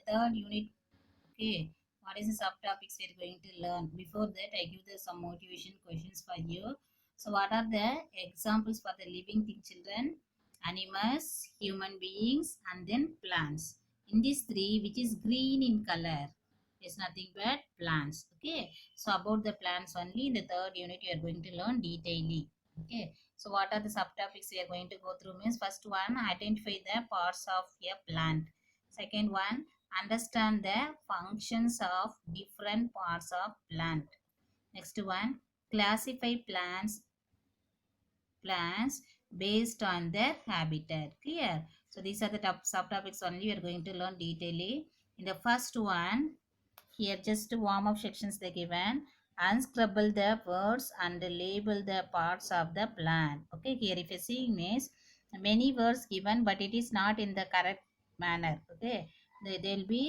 third unit. Okay, what is the subtopics we are going to learn? Before that, I give some motivation questions for you. So, what are the examples for the living thing, children? Animals, human beings, and then plants. In these three, which is green in color, is nothing but plants. Okay, so about the plants only in the third unit, you are going to learn detailedly. Okay, so what are the subtopics we are going to go through? Means first one, identify the parts of a plant. Second one, understand the functions of different parts of plant. Next one, classify plants based on their habitat. Clear? So these are the subtopics only we are going to learn detailedly. In the first one, here just warm up sections they given. Unscrabble the words and label the parts of the plant. Okay, here if you see means many words given, but it is not in the correct manner. Okay, they'll be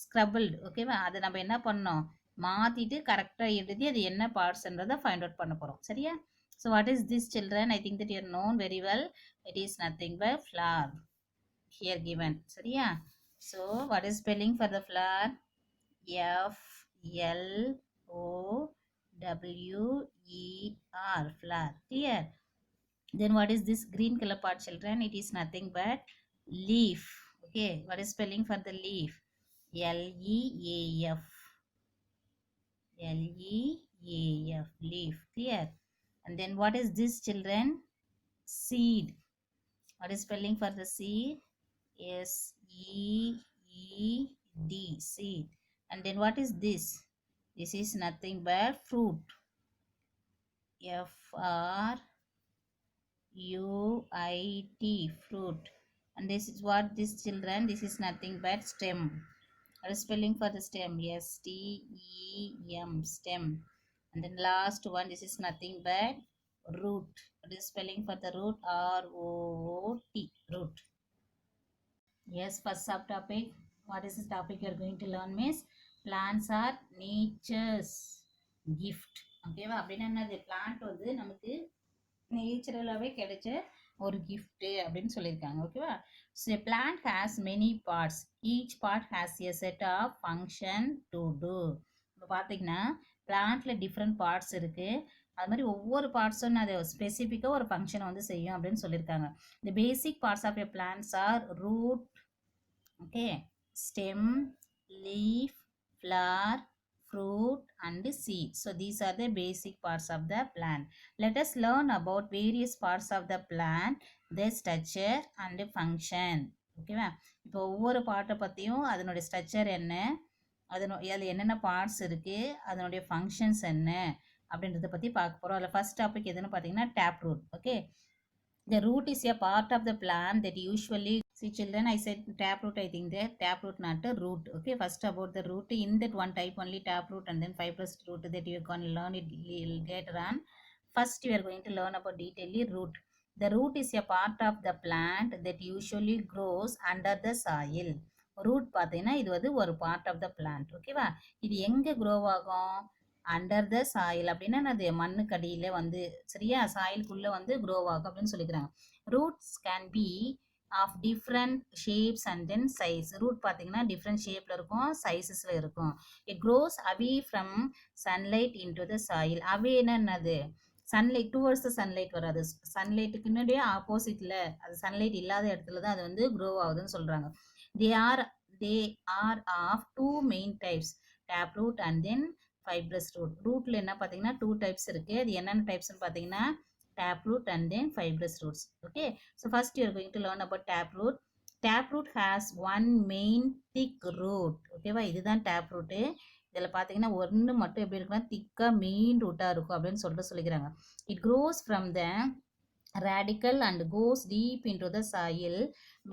ஸ்க்ரபிள்டு ஓகேவா, அதை நம்ம என்ன பண்ணோம், மாற்றிட்டு கரெக்டாக எழுதி அது என்ன பார்ட்ஸ்ன்றதை ஃபைண்ட் அவுட் பண்ண போகிறோம். சரியா? So what is this children? I think that you known very well. It is nothing but flower here given. சரியா? So what is spelling for the flower? FLOWER, flower. Clear? Then what is this green color part, children? It is nothing but leaf. Okay, what is spelling for the leaf? LEAF. LEAF, leaf. Clear? And then what is this, children? Seed. What is spelling for the seed? SEED, seed. And then what is this? This is nothing but fruit. FRUIT, fruit. And this is what this, children? This is nothing but stem. What is spelling for the stem? STEM, stem. And then last one, this is nothing but root. What is spelling for the root? ROOT, root. Yes, first subtopic. What is the topic you are going to learn? Miss, plants are nature's gift. ஓகேவா? அப்படின்னா என்னது? Plant வந்து நமக்கு நேச்சுரலாகவே கிடைச்ச ஒரு gift அப்படின்னு சொல்லியிருக்காங்க. ஓகேவா? So plant has many parts. Each part has a set of function to do. இப்போ பார்த்தீங்கன்னா பிளான்ட்ல டிஃப்ரெண்ட் பார்ட்ஸ் இருக்குது. அது மாதிரி ஒவ்வொரு பார்ட்ஸும் அது ஸ்பெசிஃபிக்காக ஒரு ஃபங்க்ஷனை வந்து செய்யும் அப்படின்னு சொல்லியிருக்காங்க. The basic parts of a plants are root, okay, stem, leaf, flower, fruit and seed. So these are the basic parts of the plant. Let us learn about various parts of the plant, their structure and function. ஓகேவா? இப்போ ஒவ்வொரு பார்ட்டை பற்றியும் அதனுடைய structure என்ன, அதில் என்னென்ன parts இருக்குது, அதனுடைய ஃபங்க்ஷன்ஸ் என்ன அப்படின்றத பற்றி பார்க்க போகிறோம். அதில் ஃபர்ஸ்ட் டாபிக் எதுன்னு பார்த்தீங்கன்னா tap root. Okay, the root is a part of the plant that usually, see children, I said tap root, I think the tap root not a root. Okay, first about the root, in that one type only tap root and then fibrous root that you are going to learn it later on. First you are going to learn about detailedly root. The root is a part of the plant that usually grows under the soil. root பார்த்தீங்கன்னா இது வந்து ஒரு part of the plant. ஓகேவா? இது எங்கே grow ஆகும்? Under the soil. அப்படின்னா அது மண்ணுக்கடியில் வந்து, சரியா, சாயிலுக்குள்ளே வந்து க்ரோ ஆகும் அப்படின்னு சொல்லிக்கிறாங்க. Roots can be of different shapes and then size. Root பார்த்தீங்கன்னா டிஃப்ரெண்ட் ஷேப்பில் இருக்கும், சைஸஸில் இருக்கும். It grows away from sunlight into the soil. அவேன்னா என்னது? சன்லைட் டுவர்ட்ஸ் த சன்லைட் வராது, சன்லைட்டுக்கு முன்னாடியே ஆப்போசிட்டில், அது சன்லைட் இல்லாத இடத்துல தான் அது வந்து க்ரோ ஆகுதுன்னு சொல்கிறாங்க. They are of two main types, tap root and then fibrous root. ரூட்ல என்ன பார்த்தீங்கன்னா டூ டைப்ஸ் இருக்கு. அது என்னென்ன டைப்ஸ்னு பார்த்தீங்கன்னா tap root and then fibrous roots. Okay, so first you are going to learn about tap root. Tap root has one main thick root. ஓகேவா? இதுதான் tap root. இதில் பார்த்தீங்கன்னா ஒன்று மட்டும் எப்படி இருக்குன்னா திக்காக மெயின் ரூட்டாக இருக்கும் அப்படின்னு சொல்லிக்கிறாங்க. It cross from the radical and goes deep into the soil.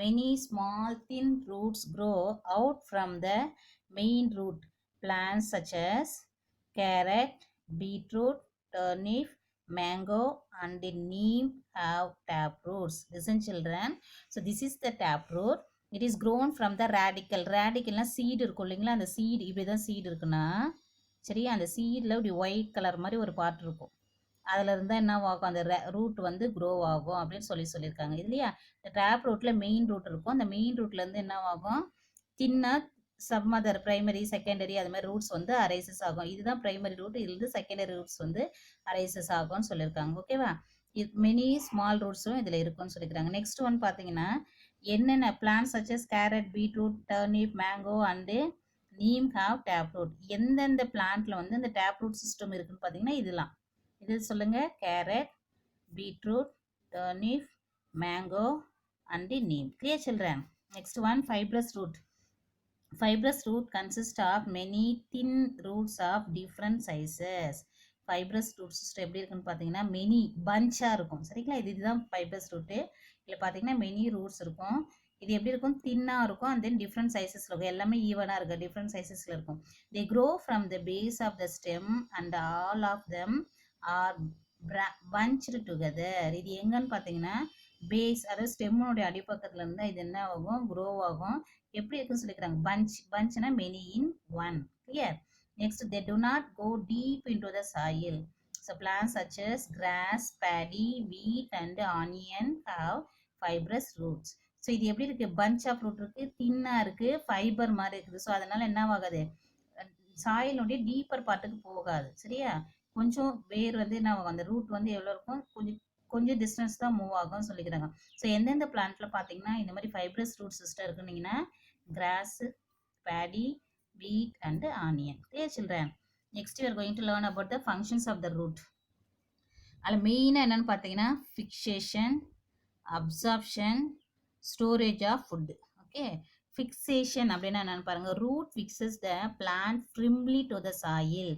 Many small thin roots grow out from the main root. Plants such as carrot, beetroot, turnip, mango and neem have tap roots. Listen children. So this is the tap root. It is grown from the radical. Radicalனா seed இருக்கும் இல்லைங்களா? அந்த seed இப்படி தான் seed இருக்குன்னா, சரியா, அந்த seedல இப்படி white colour மாதிரி ஒரு பார்ட் இருக்கும். அதில் இருந்தால் என்ன ஆகும்? அந்த ரூட் வந்து க்ரோ ஆகும் அப்படின்னு சொல்லியிருக்காங்க இல்லையா? இந்த டேப் ரூட்டில் மெயின் ரூட் இருக்கும். அந்த மெயின் ரூட்லேருந்து என்ன ஆகும்? தின்னா சம் அதர் பிரைமரி செகண்டரி அது மாதிரி ரூட்ஸ் வந்து அரைசஸ் ஆகும். இதுதான் பிரைமரி ரூட், இதுல செகண்டரி ரூட்ஸ் வந்து அரைசஸ் ஆகும்னு சொல்லியிருக்காங்க. ஓகேவா? இது மெனி ஸ்மால் ரூட்ஸும் இதில் இருக்கும்னு சொல்லியிருக்காங்க. நெக்ஸ்ட் ஒன் பார்த்தீங்கன்னா என்னென்ன plants such as carrot, beetroot, turnip, mango and neem have tap root. எந்தெந்த பிளான்ட்ல வந்து இந்த டேப் ரூட் சிஸ்டம் இருக்குன்னு பார்த்தீங்கன்னா இதெல்லாம். இது சொல்லுங்க. Carrot, beetroot, turnip, mango, and the neem. Clear children? Next one, fibrous root. Fibrous root consists of many thin roots of different sizes. Fibrous root system எப்படி இருக்குன்னு பார்த்தீங்கன்னா மெனி பஞ்சாக இருக்கும். சரிங்களா? இதுதான் ஃபைப்ரஸ் ரூட்டு. இதில் பார்த்தீங்கன்னா மெனி ரூட்ஸ் இருக்கும். இது எப்படி இருக்கும்? தின்னாக இருக்கும் அண்ட் தென் டிஃப்ரெண்ட் சைஸஸில் இருக்கும். எல்லாமே ஈவனாக இருக்குது, டிஃப்ரெண்ட் சைஸஸில் இருக்கும். They grow from the base of the stem and all of them are bunched together. இது எங்கன்னு பார்த்தீங்கன்னா பேஸ், அதாவது ஸ்டெம்முடைய அடிப்பக்கத்தில் இருந்தால் இது என்ன ஆகும்? க்ரோ ஆகும். எப்படி இருக்குன்னு சொல்லிக்கிறாங்க? பஞ்ச்னா many in one. Clear? Next, they do not go deep into the soil. So plants such as grass, paddy, wheat and onion have fibrous roots. So இது எப்படி இருக்கு? பஞ்ச் ஆஃப் ரூட் இருக்கு, தின்னா இருக்கு, ஃபைபர் மாதிரி இருக்குது. ஸோ அதனால என்ன ஆகாது? சாயிலுடைய டீப்பர் பார்ட்டுக்கு போகாது. சரியா? கொஞ்சம் வேர் வந்து என்ன ஆகும்? அந்த ரூட் வந்து எவ்வளோ இருக்கும்? கொஞ்சம் டிஸ்டன்ஸ் தான் மூவ் ஆகும்னு சொல்லிக்கிறாங்க. ஸோ எந்தெந்த பிளான்ட்ல பார்த்தீங்கன்னா இந்த மாதிரி ஃபைப்ரஸ் ரூட் சிஸ்டம் இருக்குன்னீங்கன்னா grass, paddy, wheat and onion. Clear children? Next we are going to learn about the functions of the root. அதில் மெயினாக என்னென்னு பார்த்தீங்கன்னா fixation, absorption, storage of food. Okay, fixation அப்படின்னா என்னென்னு பாருங்கள். Root fixes the plant firmly to the soil.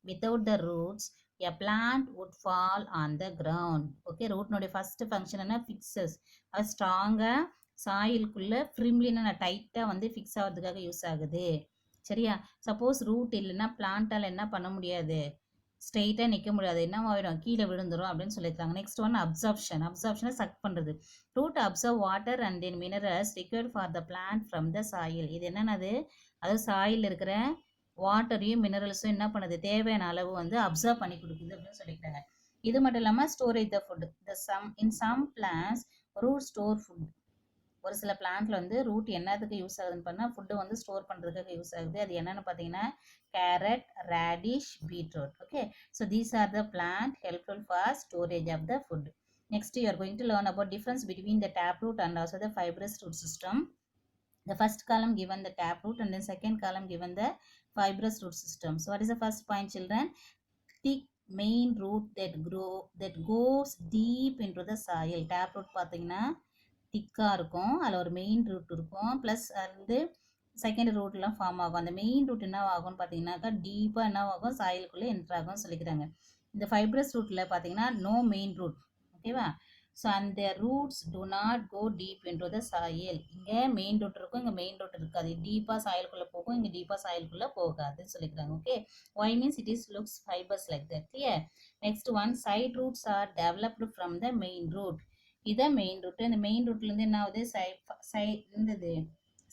Without the roots a plant would fall on the ground. Okay, ரூட்னுடைய first function என்ன? Fixes. அது ஸ்ட்ராங்காக சாயிலுக்குள்ளே ஃப்ரிம்லின்னு டைட்டாக வந்து ஃபிக்ஸ் ஆகிறதுக்காக யூஸ் ஆகுது. சரியா? சப்போஸ் ரூட் இல்லைன்னா பிளான்ட்டால் என்ன பண்ண முடியாது? ஸ்ட்ரெயிட்டாக நிற்க முடியாது. என்ன ஆகிடும்? கீழே விழுந்துடும் அப்படின்னு சொல்லியிருக்காங்க. Next one absorption. அப்சார்ப்ஷனை சக் பண்ணுறது. Root absorb water and then minerals required for the plant from the soil. இது என்னென்னது? அதாவது சாயில் இருக்கிற வாட்டரையும் மினரல்ஸும் என்ன பண்ணுது? தேவையான அளவு வந்து அப்சர்வ் பண்ணி கொடுக்குது அப்படின்னு சொல்லியிருக்காங்க. இது மட்டும் இல்லாமல் storage the food. In some plants root store food. ஒரு சில பிளான்ட்ல வந்து ரூட் என்னதுக்கு யூஸ் ஆகுதுன்னு பண்ணால் ஃபுட்டு வந்து ஸ்டோர் பண்ணுறதுக்காக யூஸ் ஆகுது. அது என்னென்னு பார்த்தீங்கன்னா carrot, radish, beetroot. Okay, so these are the plant helpful for storage of the food. Next you are going to learn about difference between the taproot and also the fibrous root system. The first column given the taproot and then second column given the fibrous root system. So what is the first point children? Thick main root that goes deep into the soil. Taproot பார்த்தீங்கன்னா திக்காக இருக்கும், அதில் ஒரு main root இருக்கும், plus வந்து second ரூட்லாம் form ஆகும். அந்த main route என்ன ஆகும்னு பார்த்தீங்கன்னாக்கா டீப்பாக என்ன ஆகும்? சாயிலுக்குள்ளே என்ட்ரு ஆகும்னு சொல்லிக்கிறாங்க. இந்த ஃபைப்ரஸ் ரூட்டில் பார்த்தீங்கன்னா நோ மெயின் ரூட். ஓகேவா? ஸோ அந்த roots do not go deep into the soil. இங்கே மெயின் ரூட் இருக்கும், இங்கே மெயின் ரூட் இருக்காது. டீப்பாக சாயிலுக்குள்ளே போகும், இங்கே டீப்பாக சாயிலுக்குள்ளே போகாதுன்னு சொல்லிக்கிறாங்க. Okay, why means it is looks fibres like that. Clear? Next one, side roots are developed from the main root. இதான் மெயின் ரூட். இந்த மெயின் ரூட்லேருந்து என்ன ஆகுது?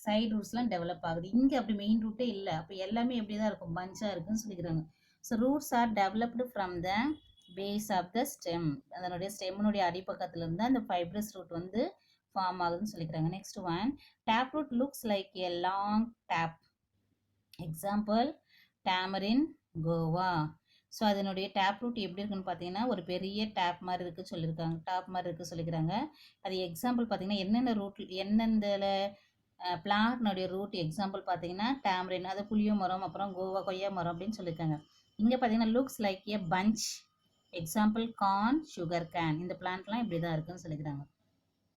சைடு ரூட்ஸ்லாம் டெவலப் ஆகுது. இங்கே அப்படி மெயின் ரூட்டே இல்லை. அப்போ எல்லாமே எப்படி தான் இருக்கும்? பஞ்சாக இருக்குன்னு சொல்லிக்கிறாங்க. So roots are developed from the base of the stem. அதனுடைய ஸ்டெம்னுடைய அடிப்பக்கத்துல இருந்து அந்த ஃபைப்ரஸ் ரூட் வந்து ஃபார்ம் ஆகுதுன்னு சொல்லிக்கிறாங்க. Next one, tap root looks like a long tap. Example tamarind, guava. So அதனுடைய டேப் ரூட் எப்படி இருக்குன்னு பார்த்தீங்கன்னா ஒரு பெரிய டேப் மாதிரி இருக்குது சொல்லியிருக்காங்க, டாப் மாதிரி இருக்குது சொல்லிக்கிறாங்க. அது எக்ஸாம்பிள் பார்த்தீங்கன்னா என்னென்ன ரூட், எந்தெந்த பிளான்ட்னுடைய ரூட் எக்ஸாம்பிள் பார்த்தீங்கன்னா டேமரின், அது புளிய மரம், அப்புறம் கோவா கொய்யா மரம் அப்படின்னு சொல்லியிருக்காங்க. இங்கே பார்த்தீங்கன்னா looks like a bunch. Example corn, sugar cane. இந்த பிளான்ட்லாம் இப்படி தான் இருக்குன்னு சொல்லிக்கிறாங்க.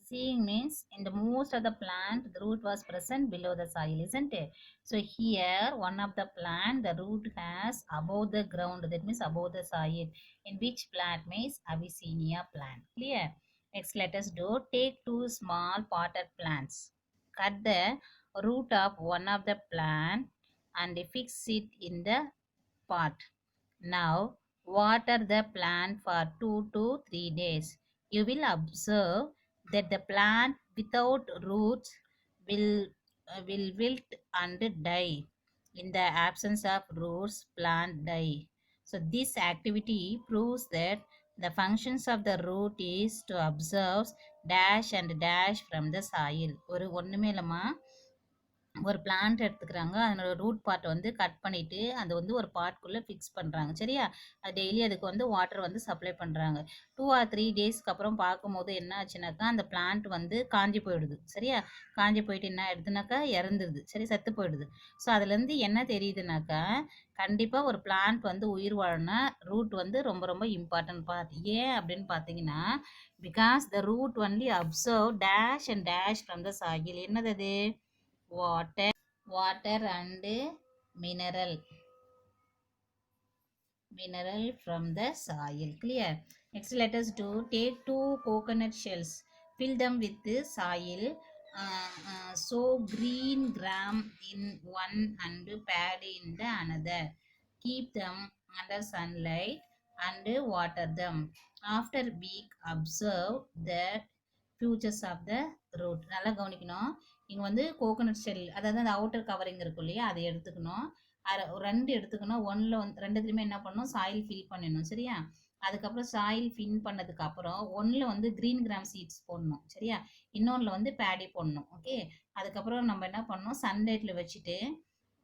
Seeing means in the most of the plant the root was present below the soil, isn't it? So here one of the plant the root has above the ground, that means above the soil. In which plant means Avicennia plant. Clear? Next let us do, take two small potted plants, cut the root of one of the plant and fix it in the pot. Now water the plant for 2 to 3 days. You will observe that the plant without roots will wilt and die. In the absence of roots, plant die. So this activity proves that the functions of the root is to observe dash and dash from the soil. ஒரு ஒன்றுமே இல்லைம்மா, ஒரு plant எடுத்துக்கிறாங்க. அதனோட root part வந்து cut பண்ணிட்டு, அது வந்து ஒரு பாட்குள்ள ஃபிக்ஸ் பண்றாங்க. சரியா? அது டெய்லி அதுக்கு வந்து வாட்டர் வந்து சப்ளை பண்றாங்க. 2 ஆர் 3 டேஸ்க்கு அப்புறம் பார்க்கும்போது என்ன ஆச்சுனாக்கா, அந்த பிளான்ட் வந்து காஞ்சு போயிடுது. சரியா? காஞ்சு போயிட்டு என்ன ஆயிடுதுனாக்கா, இறந்துருது. சரி, செத்து போயிடுது. ஸோ அதுலேருந்து என்ன தெரியுதுனாக்கா, கண்டிப்பா ஒரு பிளான்ட் வந்து உயிர் வாழணும்னா, ரூட் வந்து ரொம்ப ரொம்ப இம்பார்ட்டன்ட் பார்ட். ஏன் அப்படின்னு பார்த்தீங்கன்னா, because the root only observe dash and dash from the soil. என்னது அது? water and mineral from the soil. Clear? Next, let us do take 2 coconut shells, fill them with the soil, sow green gram in one and paddy in the another. Keep them under sunlight and water them. After week, observe the futures of the root. நல்லா கவனிக்கணும். இங்கே வந்து coconut shell, அதாவது அந்த outer covering இருக்கும் இல்லையா, அதை எடுத்துக்கணும். ரெண்டு எடுத்துக்கணும். ஒன்றில் வந்து ரெண்டுத்துலையுமே என்ன பண்ணணும், சாயில் ஃபில் பண்ணிடணும். சரியா? அதுக்கப்புறம் சாயில் ஃபில் பண்ணதுக்கு அப்புறம் ஒன்றில் வந்து கிரீன் கிராம் சீட்ஸ் போடணும். சரியா? இன்னொன்றில் வந்து பேடி போடணும். ஓகே. அதுக்கப்புறம் நம்ம என்ன பண்ணணும், சன்லைட்டில் வச்சுட்டு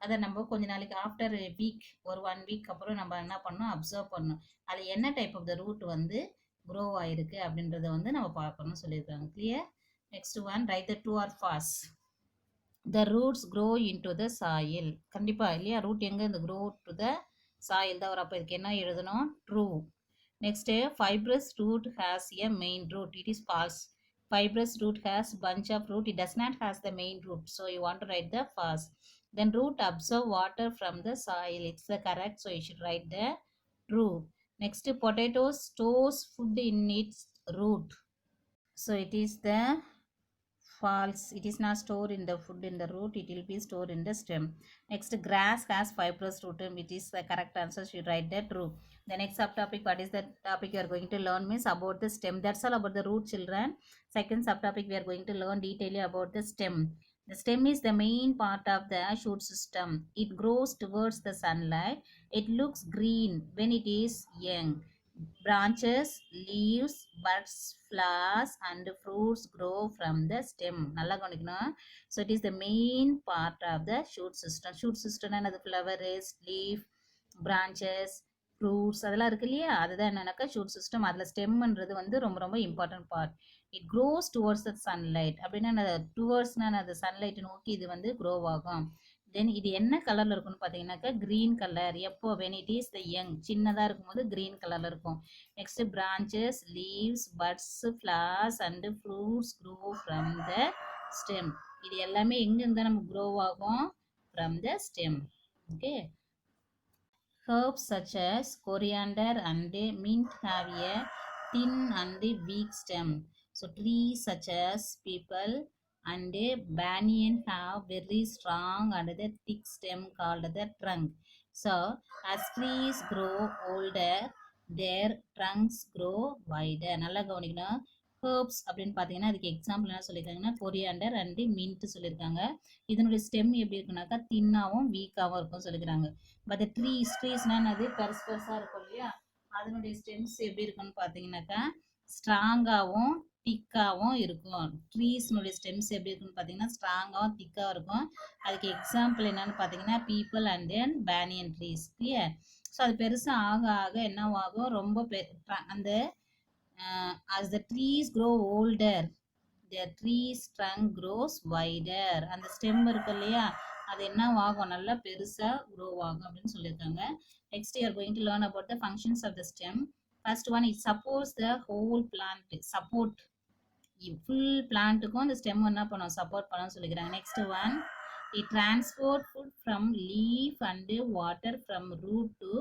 அதை நம்ம கொஞ்ச நாளைக்கு ஆஃப்டர் வீக், ஒரு 1 வீக் அப்புறம் நம்ம என்ன பண்ணணும், அப்சர்வ் பண்ணணும். அதில் என்ன டைப் ஆஃப் த ரூட் வந்து க்ரோ ஆயிருக்கு அப்படின்றத வந்து நம்ம பார்க்கணும்னு சொல்லியிருக்காங்க. Clear? Next one, right the true or false. The roots grow into the soil. கண்டிப்பா இல்லையா? ரூட் எங்க இந்த க்ரோ டு த சாயில் தான் வரும். அப்போ இதுக்கு என்ன எழுதணும்? True. Next, fibrous root has a main root. It is false. Fibrous root has bunch of root. It does not has the main root. So you want to write the false. Then root absorb water from the soil. It's the correct. So you should write the true. Next, potato stores food in its root. So it is the false. It is not stored in the food in the root. It will be stored in the stem. Next, grass has fibrous root. It is the correct answer. You write the true. The next subtopic, what is the topic you are going to learn means about the stem. That's all about the root, children. Second subtopic, we are going to learn detailing about the stem. The stem is the main part of the shoot system. It grows towards the sunlight. It looks green when it is young. Branches, leaves, buds, flowers and fruits grow from the stem. நல்லா கவனிக்கணும். So it is the main part of the shoot system. Shoot system என்னது? flowers, leaf, branches, fruits அதெல்லாம் இருக்கு இல்லையா, அதுதான் என்னன்னாக்கா shoot system. அதில் ஸ்டெம்ன்றது வந்து ரொம்ப ரொம்ப important part. It cross towards the sunlight. அப்படின்னா டுவர்ட்ஸ்னா அது சன்லைட்டை நோக்கி இது வந்து க்ரோ ஆகும். தென் இது என்ன கலரில் இருக்கும்னு பார்த்தீங்கன்னாக்கா க்ரீன் கலர். எப்போ? When it is the young, சின்னதாக இருக்கும்போது க்ரீன் கலரில் இருக்கும். Next, branches, leaves, buds, flowers and fruits grow from the stem. இது எல்லாமே எங்கேருந்து நம்ம க்ரோ ஆகும்? From the stem. Okay. Herbs such as coriander and mint have a thin and weak stem. So trees such as peepal and banyan have very strong and the thick stem called the trunk. So as trees grow older, their trunks grow wider. நல்லா கவனிக்கணும். Herbs அப்படின்னு பார்த்தீங்கன்னா அதுக்கு example என்ன சொல்லியிருக்காங்கன்னா coriander and mint சொல்லியிருக்காங்க. இதனுடைய stem எப்படி இருக்குனாக்கா தின்னாகவும் வீக்காகவும் இருக்கும் சொல்லிக்கிறாங்க. பட் ட்ரீஸ்னா அது பெருசு பெருசாக இருக்கும் இல்லையா, அதனுடைய ஸ்டெம்ஸ் எப்படி இருக்குன்னு பார்த்தீங்கன்னாக்கா ஸ்ட்ராங்காகவும் திக்காகவும் இருக்கும். ட்ரீஸ்னுடைய ஸ்டெம்ஸ் எப்படி இருக்குன்னு பார்த்தீங்கன்னா ஸ்ட்ராங்காகவும் திக்காகவும் இருக்கும். அதுக்கு எக்ஸாம்பிள் என்னன்னு பார்த்தீங்கன்னா people and then banyan trees. Clear? So அது பெருசாக ஆக ஆக என்னவாகும், ரொம்ப அந்த as the trees grow older, their trees trunk grows wider. அந்த ஸ்டெம் இருக்கு இல்லையா, அது என்ன ஆகும், நல்லா பெருசா grow ஆகும் அப்படின்னு சொல்லியிருக்காங்க. Next you are going to learn about the functions of the stem. First one, it supports the whole plant. Support full பிளான்ட்டுக்கும் அந்த ஸ்டெம் என்ன பண்ணும், சப்போர்ட் பண்ண சொல்லிக்கிறாங்க. Next one, it transport food from leaf and water from root to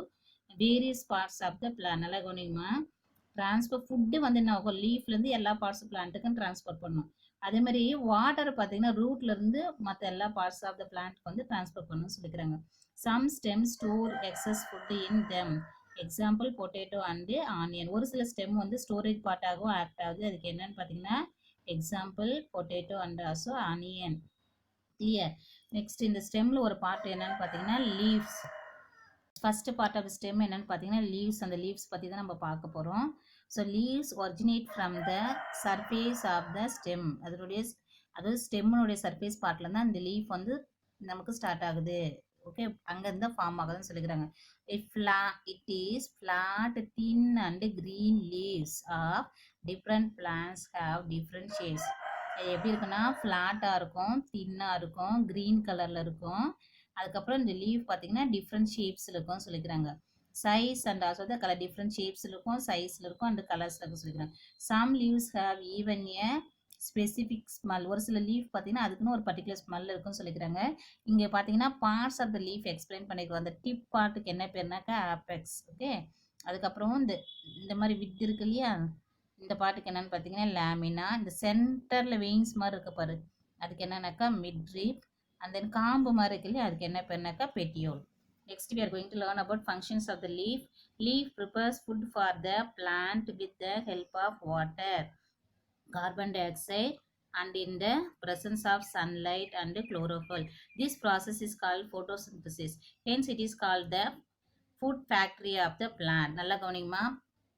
various parts of the plant. நல்லா கவனிக்குமா, transfer food வந்து என்ன ஆகும், லீஃப்லேருந்து எல்லா பார்ட்ஸ் பிளான்ட்டுக்கும் டிரான்ஸ்பர் பண்ணும். அதே மாதிரி வாட்டர் பார்த்தீங்கன்னா ரூட்லேருந்து மற்ற எல்லா பார்ட்ஸ் ஆஃப் த பிளான்ட்க்கு வந்து டிரான்ஸ்பர் பண்ணணும்னு சொல்லிக்கிறாங்க. Some stem store excess food in them. Example potato and onion. ஒரு சில ஸ்டெம் வந்து ஸ்டோரேஜ் பார்ட்டாகவும் ஆக்ட் ஆகுது. அதுக்கு என்னன்னு பார்த்தீங்கன்னா example potato and also onion. Clear? Next, இந்த ஸ்டெம்மில் ஒரு பார்ட் என்னன்னு பார்த்தீங்கன்னா leaves. First part of stem என்னன்னு பார்த்தீங்கன்னா லீவ்ஸ். அந்த லீவ்ஸ் பற்றி தான் நம்ம பார்க்க போகிறோம். So leaves originate from the surface of the stem. அதனுடைய அதாவது ஸ்டெம்முடைய சர்ஃபேஸ் பார்ட்டில் தான் இந்த லீஃப் வந்து நமக்கு ஸ்டார்ட் ஆகுது. ஓகே, அங்கேருந்து ஃபார்ம் ஆகுதுன்னு சொல்லிக்கிறாங்க. It is flat thin and green leaves of different plants have different shapes. அது எப்படி இருக்குன்னா ஃப்ளாட்டாக இருக்கும், தின்னாக இருக்கும், க்ரீன் கலரில் இருக்கும். அதுக்கப்புறம் இந்த லீவ் பார்த்தீங்கன்னா டிஃப்ரெண்ட் ஷேப்ஸில் இருக்கும்னு சொல்லிக்கிறாங்க. Size and also the colour different ஷேப்ஸில் இருக்கும், சைஸில் இருக்கும், அண்ட் கலர்ஸில் இருக்கும் சொல்லிக்கிறாங்க. Some leaves have even a specific smell. ஒரு சில லீஃப் பார்த்தீங்கன்னா அதுக்குன்னு ஒரு பர்டிகுலர் ஸ்மெல் இருக்குன்னு சொல்லிக்கிறாங்க. இங்கே பார்த்தீங்கன்னா parts of the leaf explain பண்ணிக்கிறோம். அந்த டிப் பார்ட்டுக்கு என்ன பேர்னாக்கா ஆப்பெக்ஸ். ஓகே, அதுக்கப்புறம் இந்த இந்த மாதிரி வித் இருக்கு இல்லையா, இந்த பாட்டுக்கு என்னன்னு பார்த்தீங்கன்னா லேமினா. இந்த சென்டரில் வெயின்ஸ் மாதிரி இருக்கு பாரு, அதுக்கு என்னன்னாக்கா மிட்ரீப். அண்ட் தென் காம்பு மாதிரி இருக்கு இல்லையா, அதுக்கு என்ன பேர்னாக்கா பெட்டியோல். Next we are going to learn about functions of the leaf. Leaf prepares food for the plant with the help of water, carbon dioxide, and in the presence of sunlight and chlorophyll. This process is called photosynthesis. Hence it is called the food factory of the plant. நல்லா கவனிங்கம்மா,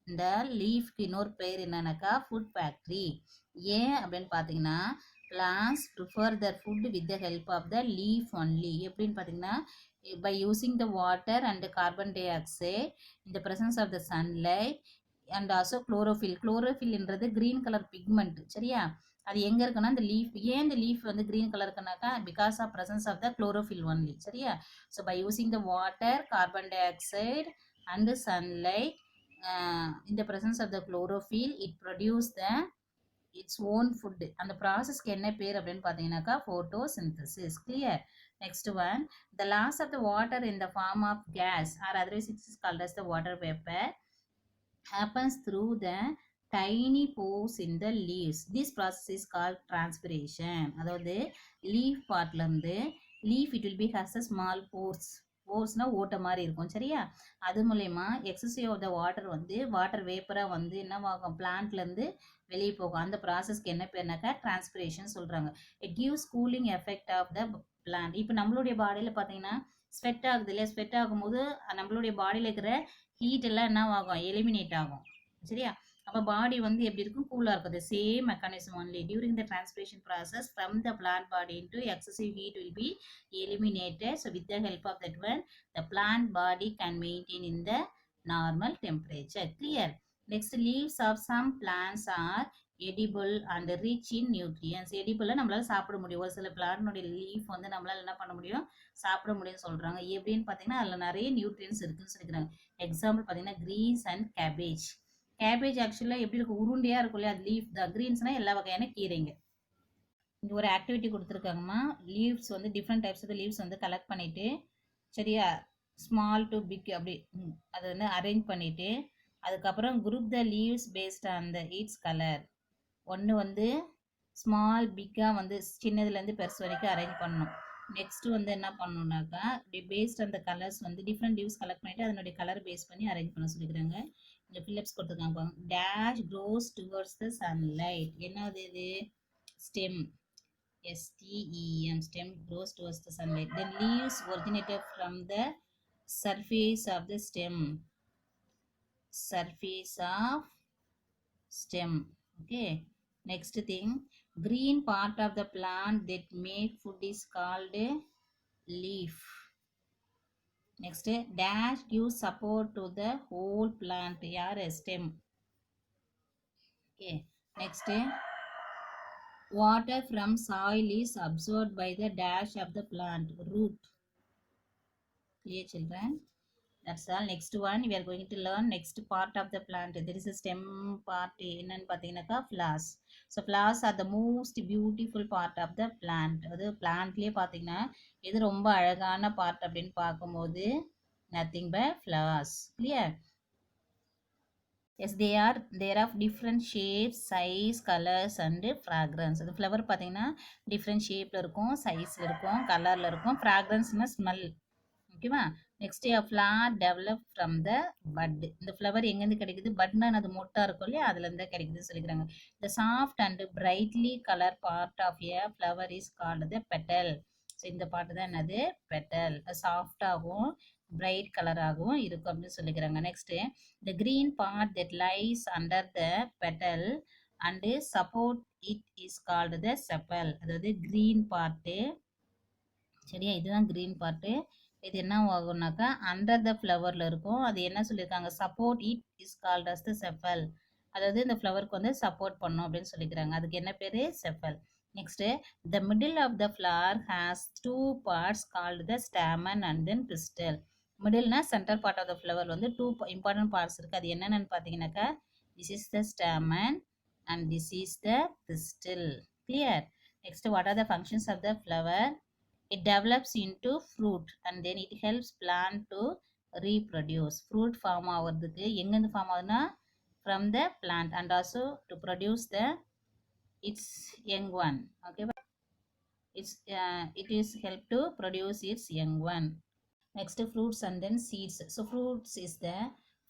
இந்த லீஃப்க்கு இன்னொரு பேர் என்னன்னாக்கா food factory. ஏன் அப்படின்னு பார்த்தீங்கன்னா plants prefer their food with the help of the leaf only. எப்படின்னு பார்த்தீங்கன்னா by using the water and the carbon dioxide in the presence of the sunlight and also chlorophyll. chlorophyllன்றது green color pigment. சரியா, அது எங்க இருக்குன்னா இந்த leaf. ஏன் இந்த leaf வந்து கிரீன் கலர் இருக்குனாக்கா because of presence of the chlorophyll only. சரியா, so by using the water, carbon dioxide and sunlight in the presence of the chlorophyll, it produce the its own food. அந்த ப்ராசஸ்க்கு என்ன பேர் அப்படின்னு பார்த்தீங்கன்னாக்கா photosynthesis. clear? Next one, the loss of the water in the form of gas or otherwise it is called as the water vapor happens through the tiny pores in the leaves. This process is called transpiration. அதாவது leaf பார்ட்ல இருந்து leaf it will be has a small pores. போர்ஸ்னா ஓட்ட மாதிரி இருக்கும். சரியா, அது மூலயமா எக்ஸசிவ் ஆஃப் த வாட்டர் வந்து வாட்டர் வேப்பராக வந்து என்னவாகும் பிளான்ட்லேருந்து வெளியே போகும். அந்த ப்ராசஸ்க்கு என்ன பேர்னாக்கா டிரான்ஸ்பிரேஷன் சொல்கிறாங்க. It gives cooling effect of the plant. இப்போ நம்மளுடைய பாடியில் பார்த்தீங்கன்னா ஸ்வெட் ஆகுது இல்லையா, ஸ்வெட் ஆகும்போது நம்மளுடைய பாடியில் இருக்கிற ஹீட் எல்லாம் என்ன ஆகும், எலிமினேட் ஆகும். சரியா, அப்போ பாடி வந்து எப்படி இருக்கும், கூலாக இருக்கும். The same mechanism only during the transpiration process from the plant body into excessive heat will be eliminated. So with the help of that one, the plant body can maintain in the normal temperature. Clear? Next, leaves of some plants are edible and rich in nutrients. edible நம்மளால சாப்பிட முடியும். ஒரு சில பிளான்ட்னுடைய leaf வந்து நம்மளால என்ன பண்ண முடியும், சாப்பிட முடியும்னு சொல்றாங்க. எப்படின்னு பார்த்தீங்கன்னா அதில் நிறைய நியூட்ரியன்ஸ் இருக்குன்னு சொல்லிக்கிறாங்க. எக்ஸாம்பிள் பார்த்தீங்கன்னா கிரீன்ஸ் அண்ட் கேபேஜ். கேபேஜ் ஆக்சுவலாக எப்படி இருக்கும், உருண்டையாக இருக்கும் இல்லையா, அது லீஃப் தான். கிரீன்ஸ்னால் எல்லா வகையான கீரைங்க. இங்கே ஒரு ஆக்டிவிட்டி கொடுத்துருக்காங்கம்மா. லீவ்ஸ் வந்து டிஃப்ரெண்ட் டைப்ஸ் ஆஃப் லீவ்ஸ் வந்து கலெக்ட் பண்ணிவிட்டு, சரியா, ஸ்மால் டு பிக் அப்படி அதை வந்து அரேஞ்ச் பண்ணிவிட்டு, அதுக்கப்புறம் group the leaves based on the it's colour. ஒன்று வந்து ஸ்மால் பிக்காக வந்து சின்னதுலேருந்து பெருசு வரைக்கும் அரேஞ்ச் பண்ணணும். நெக்ஸ்ட்டு வந்து என்ன பண்ணணுன்னாக்கா பேஸ்ட் அந்த கலர்ஸ் வந்து டிஃப்ரெண்ட் லீவ்ஸ் கலெக்ட் பண்ணிவிட்டு அதனுடைய கலர் பேஸ் பண்ணி அரேஞ்ச் பண்ண சொல்லிக்கிறாங்க. இந்த ஃபில்லப்ஸ் கொடுத்துருக்காங்க. Dash grows towards the sunlight. என்னது இது, stem. STEM, stem grows towards the sunlight. Then leaves originated from the surface of the stem. Surface of stem. Okay. Next thing, green part of the plant that make food is called a leaf. Next, dash gives support to the whole plant. Yaar, stem. Okay. Next, water from soil is absorbed by the dash of the plant, root. Clear, children? That's all. Next one, we are going to learn next part of the plant. There is a stem part. என்னன்னு பார்த்தீங்கன்னாக்கா flowers. So flowers are the most beautiful part of the plant. அது பிளான்ட்லேயே பார்த்தீங்கன்னா இது ரொம்ப அழகான part அப்படின்னு பார்க்கும்போது nothing but flowers. Clear? Yes, they are of different shapes, size, colors and fragrance. அது ஃப்ளவர் பார்த்தீங்கன்னா டிஃப்ரெண்ட் ஷேப்பில் இருக்கும், சைஸில் இருக்கும், கலரில் இருக்கும். ஃப்ராக்ரன்ஸ்னா ஸ்மெல். ஓகேவா? Next flower develop from the bud. இந்த ஃப்ளவர் எங்கேருந்து கிடைக்குது, பட்னா அது மொட்டாக இருக்கும் இல்லையா, அதுலேருந்து கிடைக்குதுன்னு சொல்லிக்கிறாங்க. The soft and brightly colour part of a flower is called the petal. So இந்த பாட்டு தான் என்னது, பெட்டல். சாஃப்டாகவும் பிரைட் கலராகவும் இருக்கும் அப்படின்னு சொல்லிக்கிறாங்க. Next, the green part that lies under the petal and support it is called த செப்பல். அதாவது green part சரியா? இதுதான் கிரீன் பார்ட்டு. இது என்ன ஆகும்னாக்கா அண்டர் த ஃப்ளவரில் இருக்கும். அது என்ன சொல்லியிருக்காங்க, support it is called as the sepal. அதாவது இந்த ஃப்ளவருக்கு வந்து சப்போர்ட் பண்ணும் அப்படின்னு சொல்லிக்கிறாங்க. அதுக்கு என்ன பேர்? Sepal. Next the middle of the flower has two parts called the stamen and then pistil. மிடில்னா centre part of the flower வந்து டூ இம்பார்ட்டன்ட் பார்ட்ஸ் இருக்குது. அது என்னென்னு பார்த்தீங்கன்னாக்கா this is the stamen and this is the pistil. Clear? Next what are the functions of the flower? It develops into fruit and then it helps plant to reproduce. Fruit form ஆகிறதுக்கு எங்கேருந்து form ஆகுதுன்னா from the plant and also to produce the its young one. Okay, it is help to produce its young one. Next, fruits and then seeds. So fruits is the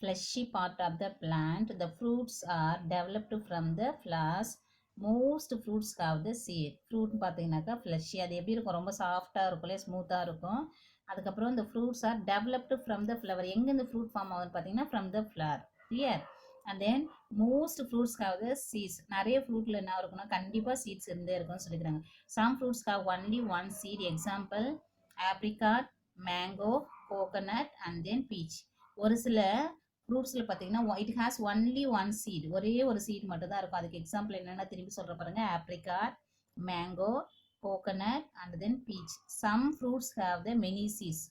fleshy part of the plant. The fruits are developed from the flowers. Most fruits have the seed. ஃப்ரூட்னு பார்த்தீங்கன்னாக்கா fleshy, அது எப்படி இருக்கும், ரொம்ப சாஃப்டாக இருக்கும் இல்லையா, ஸ்மூத்தாக இருக்கும். அதுக்கப்புறம் இந்த fruits are developed from the flower. எங்கே இந்த ஃப்ரூட் ஃபார்ம் ஆகுதுன்னு பார்த்தீங்கன்னா from the flower. Clear? And then most fruits have the seeds. நிறைய ஃப்ரூட்டில் என்ன இருக்குன்னா கண்டிப்பாக சீட்ஸ் இருந்தே இருக்கும்னு சொல்லிக்கிறாங்க. Some fruits have only one seed. Example apricot, mango, coconut and then peach. ஒரு சில ஃப்ரூட்ஸில் பார்த்தீங்கன்னா it has only one seed. ஒரே ஒரு சீட் மட்டும் தான் இருக்கும். அதுக்கு எக்ஸாம்பிள் என்னென்னா திரும்பி சொல்கிற பாருங்க, apricot, mango, coconut and then peach. Some fruits have the many seeds.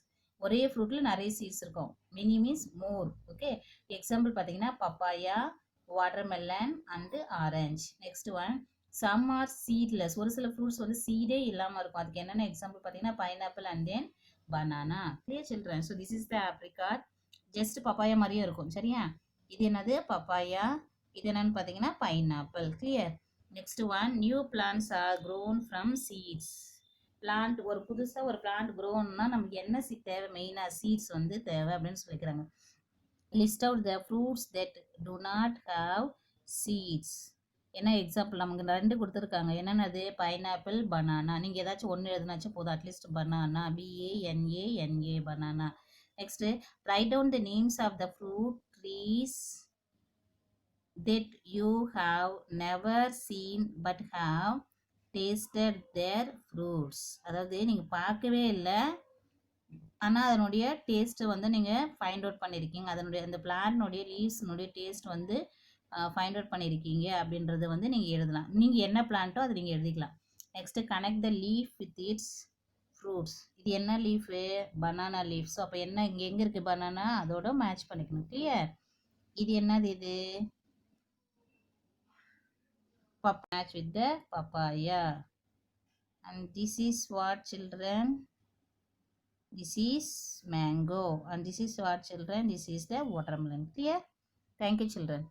ஒரே ஃப்ரூட்டில் நிறைய சீட்ஸ் இருக்கும். Many means more. Okay, example பார்த்தீங்கன்னா papaya, watermelon and orange. Next one some are seedless. ஒரு சில ஃப்ரூட்ஸ் வந்து சீடே இல்லாமல் இருக்கும். அதுக்கு என்னென்ன எக்ஸாம்பிள் பார்த்தீங்கன்னா pineapple and then banana. Clear children? So this is the apricot. Just papaya மாதிரியும் இருக்கும். சரியா? இது என்னது? பப்பாயா. இது என்னன்னு பார்த்தீங்கன்னா pineapple. Clear? Next one new plants are grown from seeds. Plant ஒரு புதுசாக ஒரு பிளான்ட் க்ரோன்னா நமக்கு என்ன தேவை? மெயினாக சீட்ஸ் வந்து தேவை அப்படின்னு சொல்லிக்கிறாங்க. List out the fruits that do not have seeds. என்ன எக்ஸாம்பிள் நமக்கு ரெண்டு கொடுத்துருக்காங்க. என்னென்னது? Pineapple, banana. நீங்கள் ஏதாச்சும் ஒன்று எழுதுனாச்சும் போதும். At least banana, BANANA, banana. Next, write down the names of the fruit trees that you have never seen but have tasted their fruits. அதாவது நீங்கள் பார்க்கவே இல்லை, ஆனால் அதனுடைய டேஸ்ட்டு வந்து நீங்கள் ஃபைண்ட் அவுட் பண்ணியிருக்கீங்க. அதனுடைய அந்த பிளான்ட்னுடைய லீவ்ஸ்னுடைய டேஸ்ட் வந்து ஃபைண்ட் அவுட் பண்ணியிருக்கீங்க அப்படின்றது வந்து நீங்கள் எழுதலாம். நீங்கள் என்ன பிளான்ட்டோ அதை நீங்கள் எழுதிக்கலாம். Next connect the leaf with it's fruits. இது என்ன லீஃபு? Banana leaf. ஸோ அப்போ என்ன இங்கே எங்கே இருக்குது பனானா, அதோட மேட்ச் பண்ணிக்கணும். கிளியர்? இது என்னது? இது match with the papaya. And this is what children? This is mango. And this is what children? This is the watermelon. Clear? Thank you children.